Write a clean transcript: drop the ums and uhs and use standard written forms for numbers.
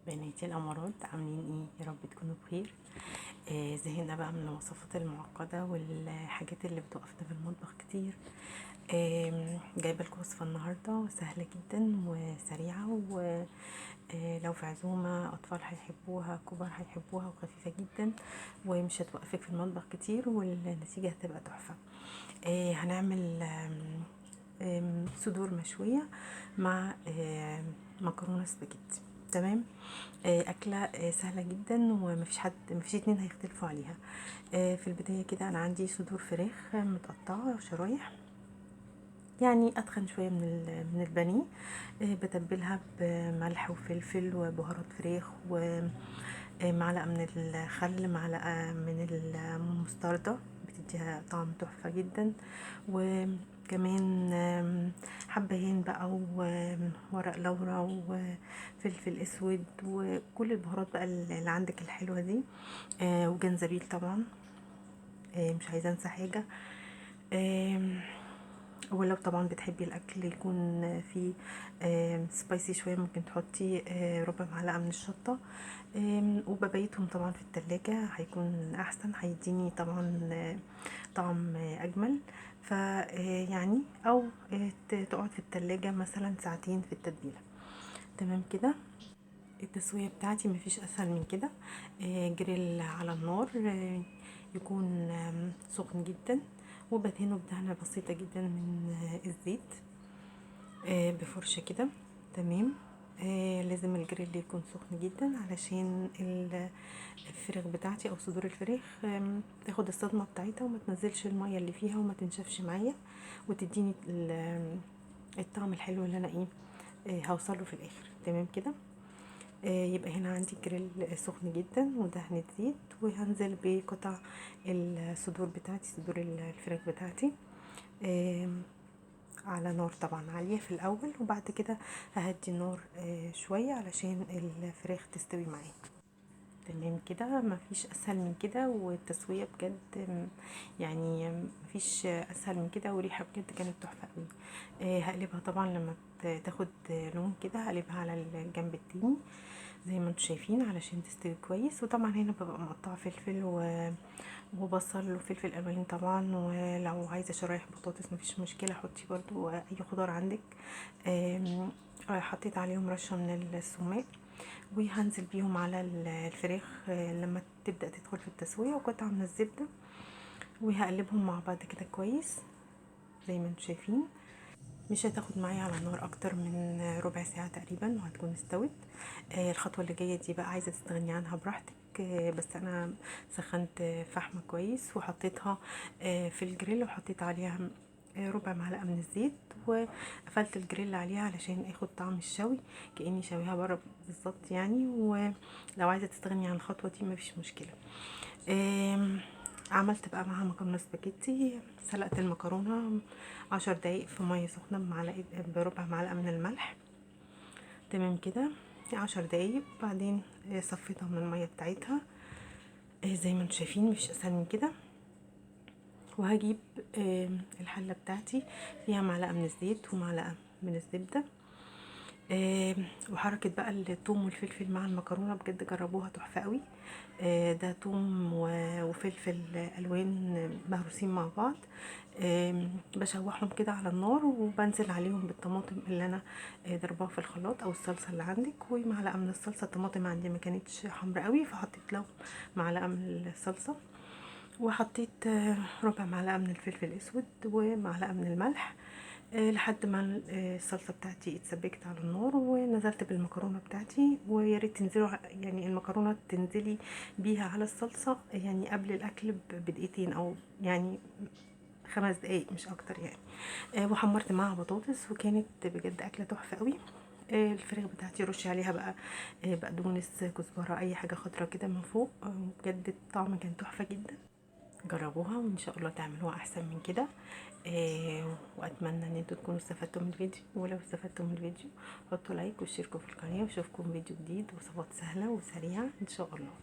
بناتي الأمارات عاملين ايه؟ يا رب تكونوا بخير. زهقنا بقى من الوصفات المعقدة والحاجات اللي بتوقفنا في المطبخ كتير. جايبه لكم وصفة النهاردة سهلة جدا وسريعة، ولو في عزومة أطفال هيحبوها، كبار هيحبوها، وخفيفة جدا ومش هتوقفك في المطبخ كتير، والنتيجة هتبقى تحفة. هنعمل صدور مشوية مع مكرونة سباجيتي. تمام. أكلة سهلة جدا، مفيش اتنين هيختلفوا عليها. في البداية كده أنا عندي صدور فراخ متقطعة شرايح، يعني أتخن شوية من البانيه. بتبلها بملح وفلفل وبهارات فراخ، ومعلقة من الخل، معلقة من المستردة، بتديها طعم تحفة جدا. وكمان حبهان بقى، وورق لورا، وفلفل اسود، وكل البهارات بقى اللي عندك الحلوة دي. وجنزبيل طبعا، مش عايزة انسى حاجة. ولو طبعا بتحبي الاكل يكون فيه سبايسي شويه، ممكن تحطي ربع معلقه من الشطه. وببيتهم طبعا في التلاجة، هيكون احسن، هيديني طبعا طعم اجمل. يعني او تقعد في التلاجة مثلا ساعتين في التتبيله. تمام كده. التسويه بتاعتي مفيش اسهل من كده. جريل على النار، يكون سخن جدا، وبدهنه بدهنه بسيطه جدا من الزيت، بفرشه كده. تمام. لازم الجريل يكون سخن جدا علشان الفراخ بتاعتي او صدور الفراخ تاخد الصدمه بتاعتها، وما تنزلش الميه اللي فيها، وما تنشفش معايا، وتديني الطعم الحلو اللي انا هوصله في الاخر. تمام كده. يبقى هنا عندي جريل سخن جدا ودهنة زيت، وهنزل بقطع الصدور بتاعتي، صدور الفراخ بتاعتي، على نار طبعا عالية في الأول، وبعد كده ههدي النار شوية علشان الفراخ تستوي معايا. تمام كده، مفيش اسهل من كده، والتسويه بجد يعني مفيش اسهل من كده، وريحه بجد كانت تحفه قوي. هقلبها طبعا لما تاخد لون كده، هقلبها على الجنب التاني زي ما انتم شايفين علشان تستوي كويس. وطبعا هنا ببقى مقطعه فلفل وبصل وفلفل الوان طبعا، ولو عايزه شرايح بطاطس مفيش مشكله، حطي برضو اي خضار عندك. حطيت عليهم رشه من السماق، وهنزل بيهم على الفراخ لما تبدأ تدخل في التسوية، وقطعة من الزبدة، وهقلبهم مع بعض كده كويس زي ما انتم شايفين. مش هتاخد معايا على النار اكتر من ربع ساعة تقريبا وهتكون استوت. الخطوة اللي جاية دي بقى عايزة تستغني عنها براحتك، بس انا سخنت فحمة كويس وحطيتها في الجريل، وحطيت عليها ربع معلقة من الزيت، وقفلت الجريل عليها علشان اخد طعم الشوي كأني شويها بره بالظبط يعني. ولو عايزة تستغني عن الخطوة دي مفيش مشكلة. عملت بقى معاها مكرونه سباجيتي. سلقت المكرونه 10 دقايق في ميه سخنه بربع معلقه من الملح. تمام كده، 10 دقايق، بعدين صفيتها من الميه بتاعتها. زي ما انتم شايفين مفيش اسهل من كده. وهجيب الحله بتاعتي فيها معلقه من الزيت ومعلقه من الزبده. وحركة بقى الثوم والفلفل مع المكرونة بجد جربوها تحفة قوي. ده ثوم وفلفل الوان مهروسين مع بعض. بشوحهم كده على النار، وبنزل عليهم بالطماطم اللي انا ضرباها في الخلاط او الصلصه اللي عندك، ومعلقه من الصلصه. الطماطم عندي ما كانتش حمرا قوي، فحطيت لهم معلقه من الصلصه، وحطيت ربع معلقه من الفلفل الاسود، ومعلقه من الملح، لحد ما الصلصه بتاعتي اتسبكت على النار. ونزلت بالمكرونه بتاعتي، ويا ريت تنزلوا يعني المكرونه تنزلي بيها على الصلصه يعني قبل الاكل بدقيقتين، او يعني 5 دقايق مش اكتر يعني. وحمرت معاها بطاطس، وكانت بجد اكله تحفه قوي. الفراخ بتاعتي رشي عليها بقى بقدونس، كزبره، اي حاجه خضره كده من فوق. بجد الطعم كان تحفه جدا. جربوها وان شاء الله تعملوها احسن من كده. واتمنى ان انتوا تكونوا استفدتوا من الفيديو، ولو استفدتوا من الفيديو حطوا لايك واشتركوا في القناه، واشوفكم فيديو جديد وصفات سهله وسريعه ان شاء الله.